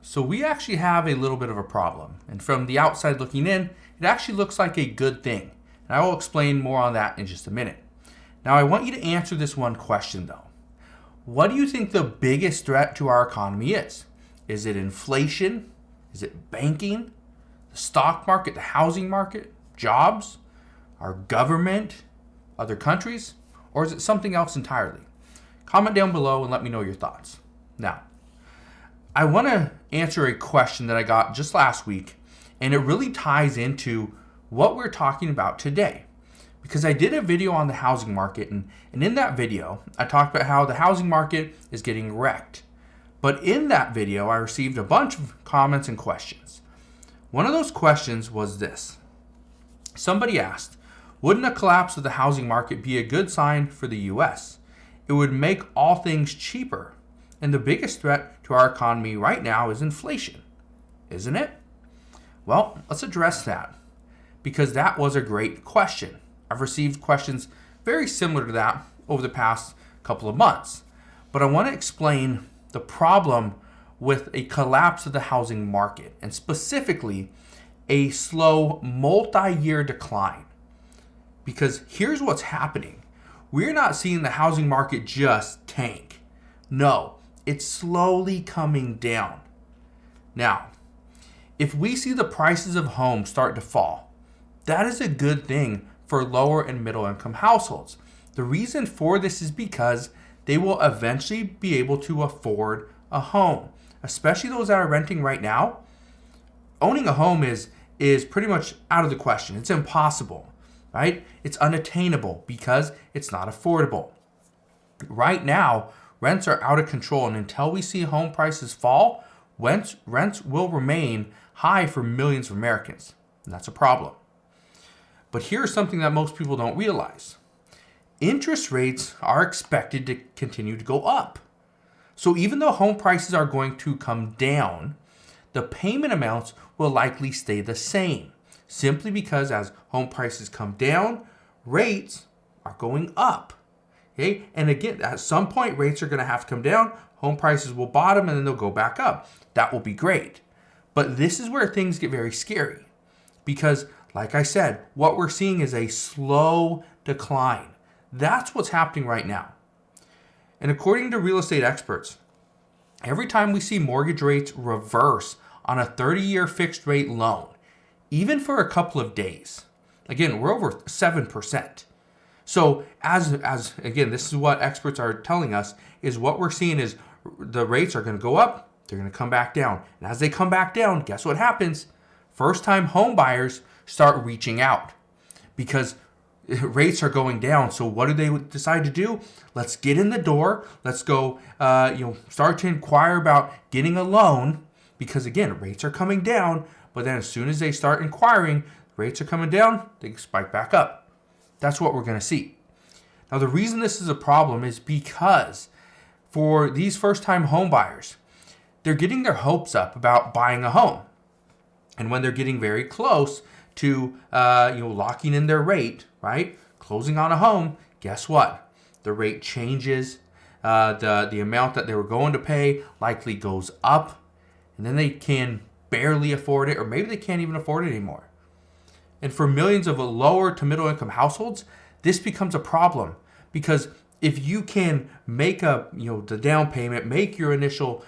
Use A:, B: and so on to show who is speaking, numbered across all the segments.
A: So we actually have a little bit of a problem. And from the outside looking in, it actually looks like a good thing. And I will explain more on that in just a minute. Now I want you to answer this one question though. What do you think the biggest threat to our economy is? Is it inflation? Is it banking? The stock market? The housing market? Jobs? Our government? Other countries? Or is it something else entirely? Comment down below and let me know your thoughts. Now, I want to answer a question that I got just last week, and it really ties into what we're talking about today. Because I did a video on the housing market, and in that video, I talked about how the housing market is getting wrecked. But in that video, I received a bunch of comments and questions. One of those questions was this. Somebody asked, wouldn't a collapse of the housing market be a good sign for the US? It would make all things cheaper. And the biggest threat to our economy right now is inflation, isn't it? Well, let's address that because that was a great question. I've received questions very similar to that over the past couple of months. But I want to explain the problem with a collapse of the housing market and specifically a slow multi-year decline. Because here's what's happening. We're not seeing the housing market just tank. No, it's slowly coming down. Now, if we see the prices of homes start to fall, that is a good thing for lower and middle income households. The reason for this is because they will eventually be able to afford a home, especially those that are renting right now. Owning a home is pretty much out of the question. It's impossible, right? It's unattainable because it's not affordable. Right now, rents are out of control, and until we see home prices fall, rents will remain high for millions of Americans, and that's a problem. But here's something that most people don't realize. Interest rates are expected to continue to go up. So even though home prices are going to come down, the payment amounts will likely stay the same, simply because as home prices come down, rates are going up. Okay? And again, at some point, rates are going to have to come down, home prices will bottom, and then they'll go back up. That will be great. But this is where things get very scary because, like I said, what we're seeing is a slow decline. That's what's happening right now. And according to real estate experts, every time we see mortgage rates reverse on a 30-year fixed rate loan, even for a couple of days, again, we're over 7%. So as again, this is what experts are telling us, is what we're seeing is the rates are going to go up, they're going to come back down. And as they come back down, guess what happens? First-time home buyers start reaching out because rates are going down. So what do they decide to do? Let's get in the door. Let's go, start to inquire about getting a loan because, again, rates are coming down. But then as soon as they start inquiring, rates are coming down, they spike back up. That's what we're going to see. Now, the reason this is a problem is because for these first-time home buyers, they're getting their hopes up about buying a home. And when they're getting very close to locking in their rate, right, closing on a home, guess what? The rate changes. The amount that they were going to pay likely goes up. And then they can barely afford it, or maybe they can't even afford it anymore. And for millions of lower to middle income households, this becomes a problem because if you can make the down payment, make your initial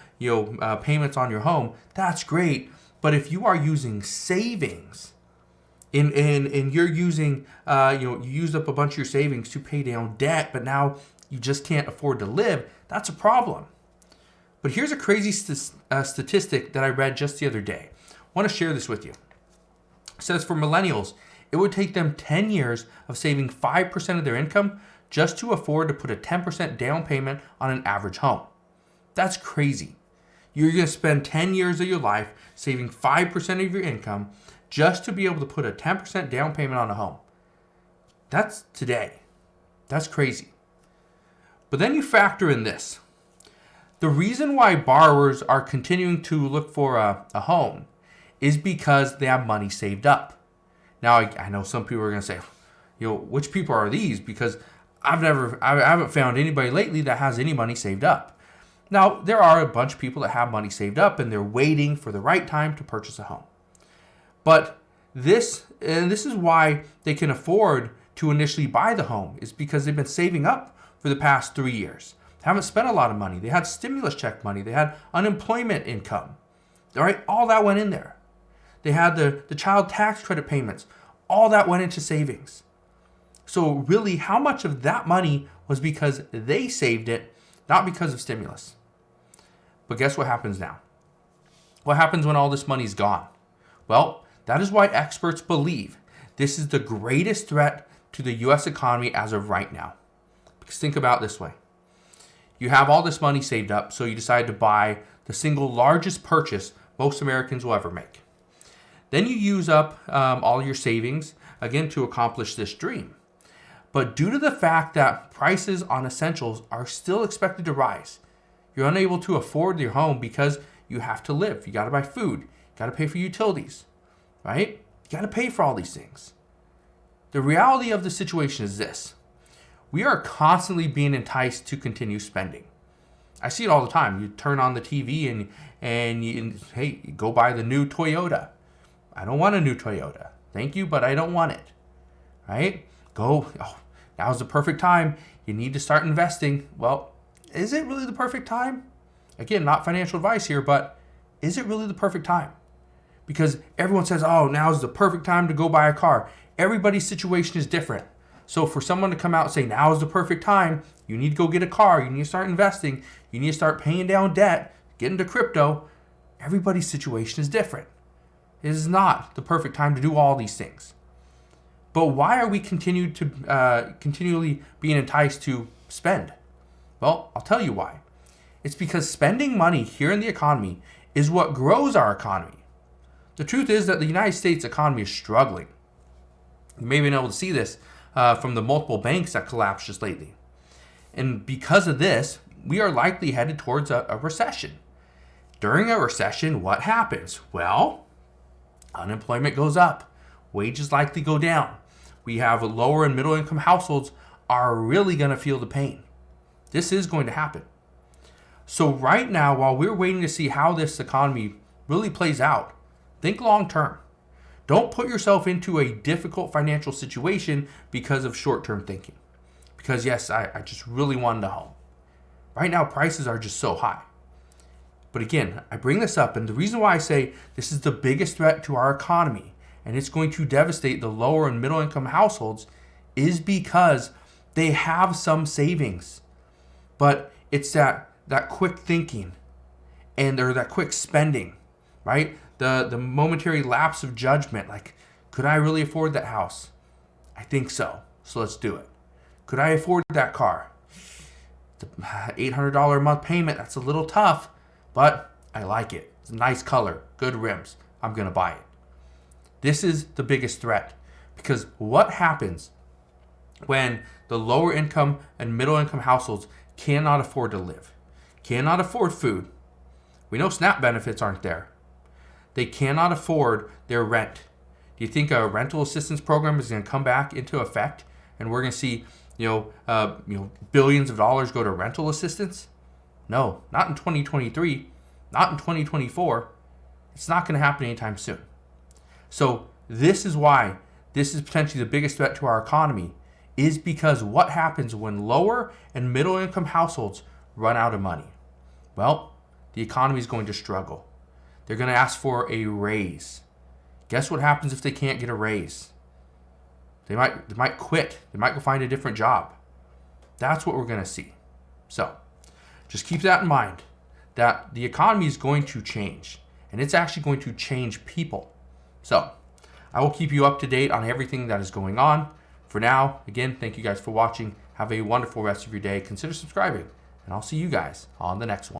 A: payments on your home, that's great. But if you are using savings, and you're using you used up a bunch of your savings to pay down debt, but now you just can't afford to live, that's a problem. But here's a crazy statistic that I read just the other day. I want to share this with you. It says for millennials, it would take them 10 years of saving 5% of their income just to afford to put a 10% down payment on an average home. That's crazy. You're going to spend 10 years of your life saving 5% of your income just to be able to put a 10% down payment on a home. That's today. That's crazy. But then you factor in this. The reason why borrowers are continuing to look for a home is because they have money saved up. Now, I know some people are going to say, which people are these? Because I haven't found anybody lately that has any money saved up. Now, there are a bunch of people that have money saved up and they're waiting for the right time to purchase a home. But this is why they can afford to initially buy the home, is because they've been saving up for the past 3 years. They haven't spent a lot of money. They had stimulus check money. They had unemployment income. All right, all that went in there. They had the child tax credit payments. All that went into savings. So really, how much of that money was because they saved it, not because of stimulus? But guess what happens now? What happens when all this money's gone? Well, that is why experts believe this is the greatest threat to the U.S. economy as of right now. Because think about it this way. You have all this money saved up, so you decide to buy the single largest purchase most Americans will ever make. Then you use up all your savings, again, to accomplish this dream. But due to the fact that prices on essentials are still expected to rise, you're unable to afford your home because you have to live. You got to buy food. You got to pay for utilities, right? You got to pay for all these things. The reality of the situation is this. We are constantly being enticed to continue spending. I see it all the time. You turn on the TV and you go buy the new Toyota. I don't want a new Toyota. Thank you, but I don't want it. Right? Now's the perfect time. You need to start investing. Well, is it really the perfect time? Again, not financial advice here, but is it really the perfect time? Because everyone says, oh, now's the perfect time to go buy a car. Everybody's situation is different. So for someone to come out and say, now is the perfect time, you need to go get a car, you need to start investing, you need to start paying down debt, get into crypto, everybody's situation is different. It is not the perfect time to do all these things. But why are we continually being enticed to spend? Well, I'll tell you why. It's because spending money here in the economy is what grows our economy. The truth is that the United States economy is struggling. You may have been able to see this from the multiple banks that collapsed just lately. And because of this, we are likely headed towards a recession. During a recession, what happens? Well, unemployment goes up. Wages likely go down. We have lower and middle income households are really going to feel the pain. This is going to happen. So right now, while we're waiting to see how this economy really plays out, think long term. Don't put yourself into a difficult financial situation because of short-term thinking. Because yes, I just really wanted a home. Right now, prices are just so high. But again, I bring this up, and the reason why I say this is the biggest threat to our economy, and it's going to devastate the lower and middle income households, is because they have some savings. But it's that quick thinking or that quick spending, right? The momentary lapse of judgment, like, could I really afford that house? I think so let's do it. Could I afford that car? The $800 a month payment, that's a little tough, but I like it. It's a nice color, good rims. I'm going to buy it. This is the biggest threat, because what happens when the lower income and middle income households cannot afford to live, cannot afford food? We know SNAP benefits aren't there. They cannot afford their rent. Do you think a rental assistance program is going to come back into effect and we're going to see, billions of dollars go to rental assistance? No, not in 2023, not in 2024. It's not going to happen anytime soon. So this is why this is potentially the biggest threat to our economy, is because what happens when lower and middle income households run out of money? Well, the economy is going to struggle. They're going to ask for a raise. Guess what happens if they can't get a raise? They might quit. They might go find a different job. That's what we're going to see. So just keep that in mind, that the economy is going to change, and it's actually going to change people. So I will keep you up to date on everything that is going on. For now, again, thank you guys for watching. Have a wonderful rest of your day. Consider subscribing, and I'll see you guys on the next one.